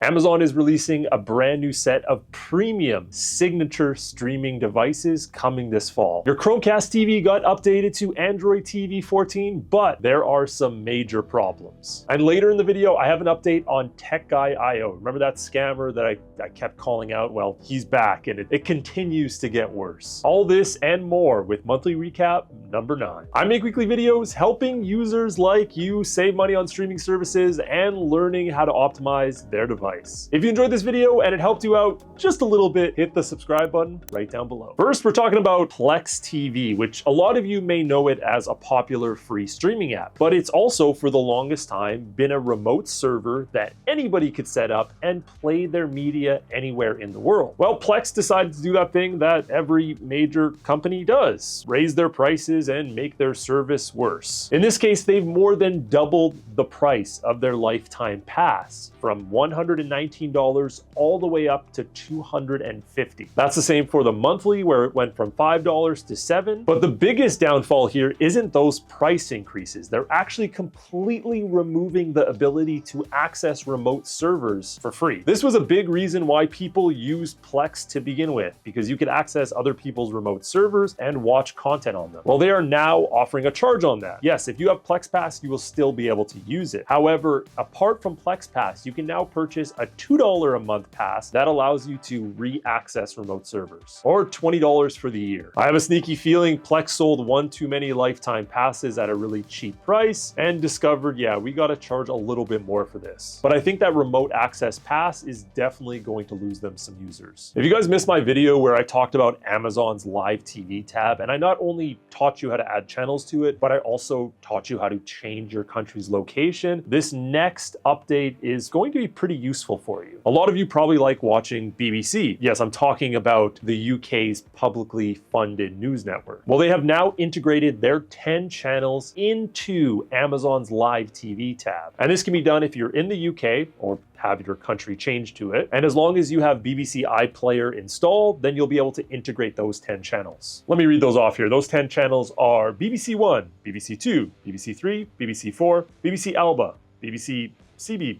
Amazon is releasing a brand new set of premium signature streaming devices coming this fall. Your Chromecast TV got updated to Android TV 14, but there are some major problems. And later in the video, I have an update on Tech Guy IO. Remember that scammer that I kept calling out? Well, he's back and it continues to get worse. All this and more with monthly recap number 9. I make weekly videos helping users like you save money on streaming services and learning how to optimize their device. If you enjoyed this video and it helped you out just a little bit, hit the subscribe button right down below. First, we're talking about Plex TV, which a lot of you may know it as a popular free streaming app, but it's also for the longest time been a remote server that anybody could set up and play their media anywhere in the world. Well, Plex decided to do that thing that every major company does, raise their prices and make their service worse. In this case, they've more than doubled the price of their lifetime pass from $119 all the way up to $250. That's the same for the monthly, where it went from $5 to $7. But the biggest downfall here isn't those price increases. They're actually completely removing the ability to access remote servers for free. This was a big reason why people used Plex to begin with, because you could access other people's remote servers and watch content on them. Well, they are now offering a charge on that. Yes, if you have Plex Pass, you will still be able to use it. However, apart from Plex Pass, you can now purchase a $2 a month pass that allows you to re-access remote servers, or $20 for the year. I have a sneaky feeling Plex sold one too many lifetime passes at a really cheap price and discovered, yeah, we gotta charge a little bit more for this. But I think that remote access pass is definitely going to lose them some users. If you guys missed my video where I talked about Amazon's live TV tab, and I not only taught you how to add channels to it, but I also taught you how to change your country's location, this next update is going to be pretty useful for you. A lot of you probably like watching BBC. Yes, I'm talking about the UK's publicly funded news network. Well, they have now integrated their 10 channels into Amazon's live TV tab. And this can be done if you're in the UK or have your country change to it. And as long as you have BBC iPlayer installed, then you'll be able to integrate those 10 channels. Let me read those off here. Those 10 channels are BBC One, BBC Two, BBC Three, BBC Four, BBC Alba, BBC CBBC,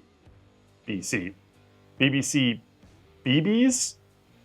BBC BBs,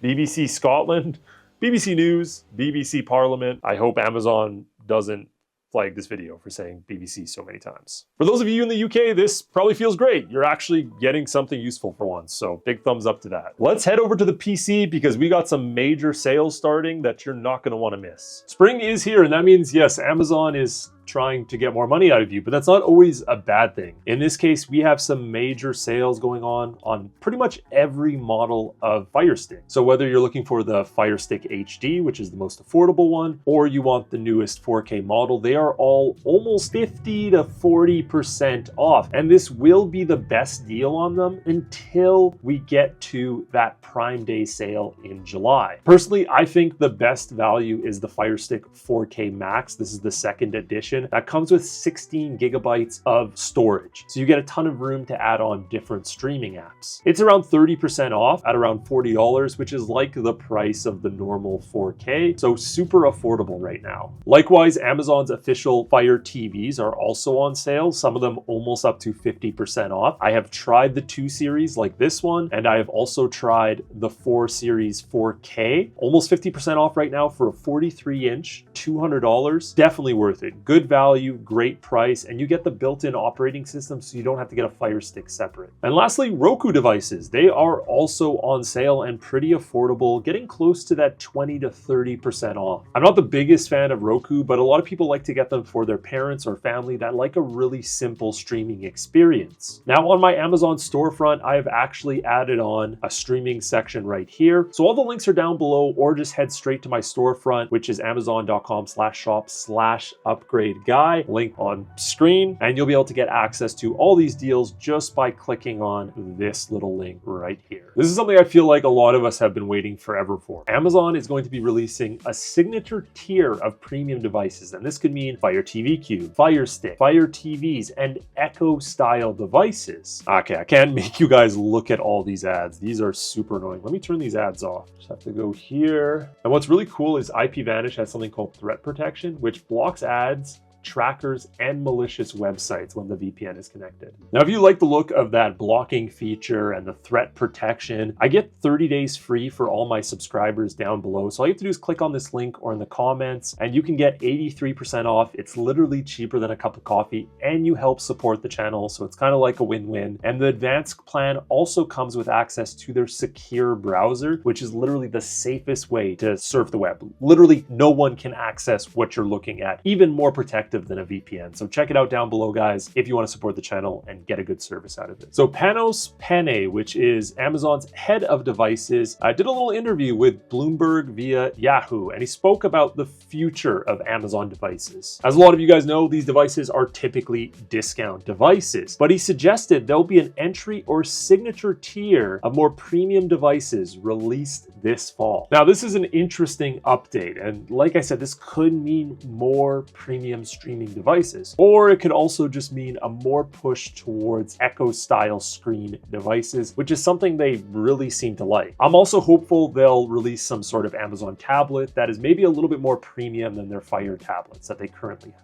BBC Scotland, BBC News, BBC Parliament. I hope Amazon doesn't flag this video for saying BBC so many times. For those of you in the UK, this probably feels great. You're actually getting something useful for once, so big thumbs up to that. Let's head over to the PC because we got some major sales starting that you're not gonna wanna miss. Spring is here, and that means, yes, Amazon is trying to get more money out of you, but that's not always a bad thing. In this case, we have some major sales going on pretty much every model of Fire Stick. So whether you're looking for the Fire Stick HD, which is the most affordable one, or you want the newest 4K model, they are all almost 50 to 40% off. And this will be the best deal on them until we get to that Prime Day sale in July. Personally, I think the best value is the Fire Stick 4K Max. This is the second edition. That comes with 16 gigabytes of storage. So you get a ton of room to add on different streaming apps. It's around 30% off at around $40, which is like the price of the normal 4K. So super affordable right now. Likewise, Amazon's official Fire TVs are also on sale. Some of them almost up to 50% off. I have tried the 2 series like this one, and I have also tried the 4 series 4K. Almost 50% off right now for a 43-inch, $200. Definitely worth it. Good value, great price, and you get the built-in operating system so you don't have to get a Fire Stick separate. And lastly, Roku devices. They are also on sale and pretty affordable, getting close to that 20 to 30% off. I'm not the biggest fan of Roku, but a lot of people like to get them for their parents or family that like a really simple streaming experience. Now on my Amazon storefront, I have actually added on a streaming section right here. So all the links are down below, or just head straight to my storefront, which is amazon.com/shop/upgrade guy, link on screen, and you'll be able to get access to all these deals just by clicking on this little link right here. This is something I feel like a lot of us have been waiting forever for. Amazon is going to be releasing a signature tier of premium devices, and this could mean Fire TV Cube, Fire Stick, Fire TVs, and Echo style devices. Okay, I can't make you guys look at all these ads. These are super annoying. Let me turn these ads off. Just have to go here. And what's really cool is IPVanish has something called threat protection, which blocks ads trackers and malicious websites when the VPN is connected. Now, if you like the look of that blocking feature and the threat protection, I get 30 days free for all my subscribers down below. So all you have to do is click on this link or in the comments and you can get 83% off. It's literally cheaper than a cup of coffee and you help support the channel. So it's kind of like a win-win. And the advanced plan also comes with access to their secure browser, which is literally the safest way to surf the web. Literally no one can access what you're looking at, even more protective than a VPN. So check it out down below, guys, if you want to support the channel and get a good service out of it. So Panos Panay, which is Amazon's head of devices, did a little interview with Bloomberg via Yahoo, and he spoke about the future of Amazon devices. As a lot of you guys know, these devices are typically discount devices, but he suggested there'll be an entry or signature tier of more premium devices released this fall. Now, this is an interesting update, and like I said, this could mean more premium streaming devices, or it could also just mean a more push towards Echo style screen devices, which is something they really seem to like. I'm also hopeful they'll release some sort of Amazon tablet that is maybe a little bit more premium than their Fire tablets that they currently have.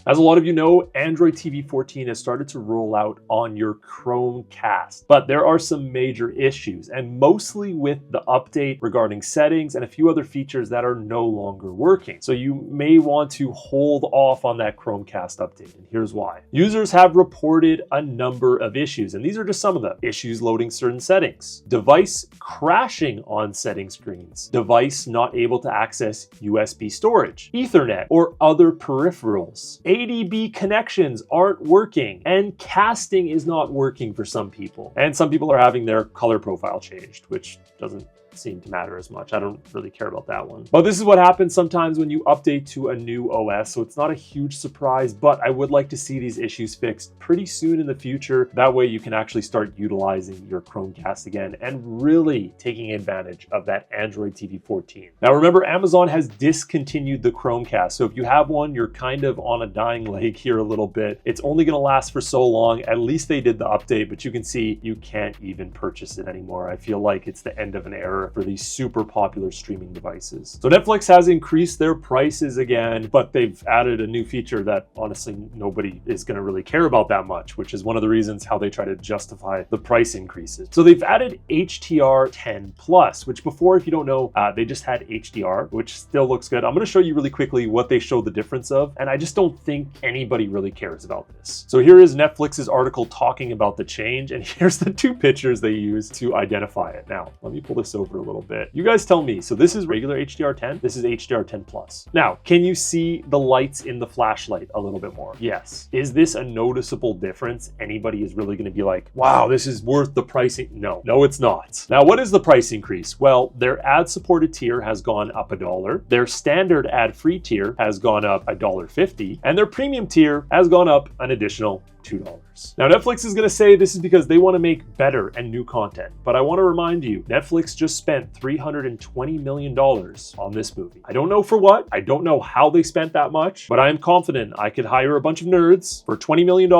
As a lot of you know, Android TV 14 has started to roll out on your Chromecast, but there are some major issues, and mostly with the update regarding settings and a few other features that are no longer working. So you may want to hold off on that Chromecast update, and here's why. Users have reported a number of issues, and these are just some of them. Issues loading certain settings, device crashing on setting screens, device not able to access USB storage, Ethernet, or other peripherals. ADB connections aren't working, and casting is not working for some people. And some people are having their color profile changed, which doesn't seem to matter as much. I don't really care about that one. But this is what happens sometimes when you update to a new OS, so it's not a huge surprise, but I would like to see these issues fixed pretty soon in the future. That way you can actually start utilizing your Chromecast again and really taking advantage of that Android TV 14. Now remember, Amazon has discontinued the Chromecast, so if you have one, you're kind of on a dying leg here a little bit. It's only going to last for so long. At least they did the update, but you can see you can't even purchase it anymore. I feel like it's the end of an era for these super popular streaming devices. So Netflix has increased their prices again, but they've added a new feature that honestly nobody is going to really care about that much, which is one of the reasons how they try to justify the price increases. So they've added HDR10 Plus, which before, if you don't know, they just had HDR, which still looks good. I'm going to show you really quickly what they show the difference of, and I just don't think anybody really cares about this. So here is Netflix's article talking about the change, and here's the two pictures they use to identify it. Now, let me pull this over a little bit. You guys tell me. So this is regular HDR10. This is HDR10 Plus. Now, can you see the lights in the flashlight a little bit more? Yes. Is this a noticeable difference? Anybody is really going to be like, wow, this is worth the pricing? No, it's not. Now, what is the price increase? Well, their ad-supported tier has gone up $1. Their standard ad-free tier has gone up $1.50, and their premium tier has gone up an additional $2. Now, Netflix is going to say this is because they want to make better and new content, but I want to remind you, Netflix just spent $320 million on this movie. I don't know for what, I don't know how they spent that much, but I am confident I could hire a bunch of nerds for $20 million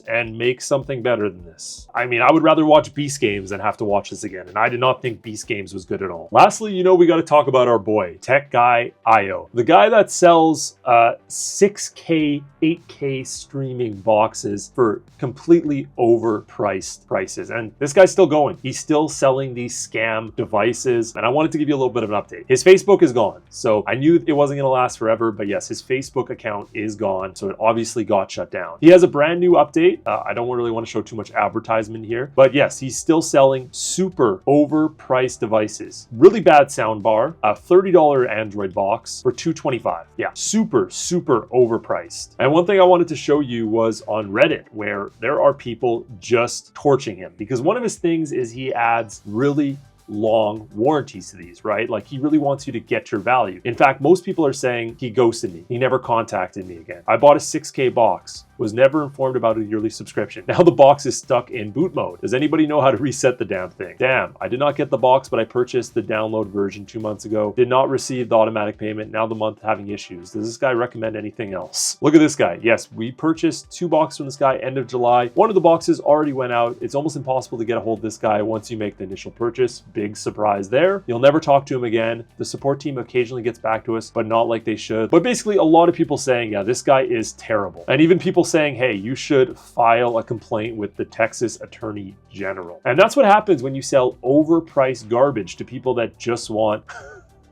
and make something better than this. I mean, I would rather watch Beast Games than have to watch this again, and I did not think Beast Games was good at all. Lastly, we got to talk about our boy, Tech Guy IO, the guy that sells 6K, 8K streaming boxes for completely overpriced prices. And this guy's still going. He's still selling these scam devices. And I wanted to give you a little bit of an update. His Facebook is gone. So I knew it wasn't going to last forever, but yes, his Facebook account is gone. So it obviously got shut down. He has a brand new update. I don't really want to show too much advertisement here, but yes, he's still selling super overpriced devices. Really bad sound bar, a $30 Android box for $225. Yeah, super overpriced. And one thing I wanted to show you was on Reddit, where there are people just torching him because one of his things is he adds really long warranties to these, right? Like he really wants you to get your value. In fact, most people are saying he ghosted me. He never contacted me again. I bought a 6K box. Was never informed about a yearly subscription. Now the box is stuck in boot mode. Does anybody know how to reset the damn thing? Damn, I did not get the box, but I purchased the download version 2 months ago. Did not receive the automatic payment. Now the month having issues. Does this guy recommend anything else? Look at this guy. Yes, we purchased 2 boxes from this guy end of July. One of the boxes already went out. It's almost impossible to get a hold of this guy once you make the initial purchase. Big surprise there. You'll never talk to him again. The support team occasionally gets back to us, but not like they should. But basically a lot of people saying, yeah, this guy is terrible. And even people saying, hey, you should file a complaint with the Texas Attorney General. And that's what happens when you sell overpriced garbage to people that just want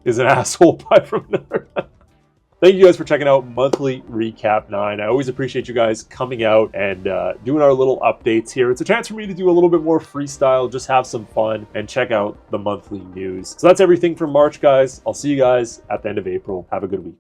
is an asshole buy from another. Thank you guys for checking out Monthly Recap 9. I always appreciate you guys coming out and doing our little updates here. It's a chance for me to do a little bit more freestyle, just have some fun, and check out the monthly news. So that's everything from March, guys. I'll see you guys at the end of April. Have a good week.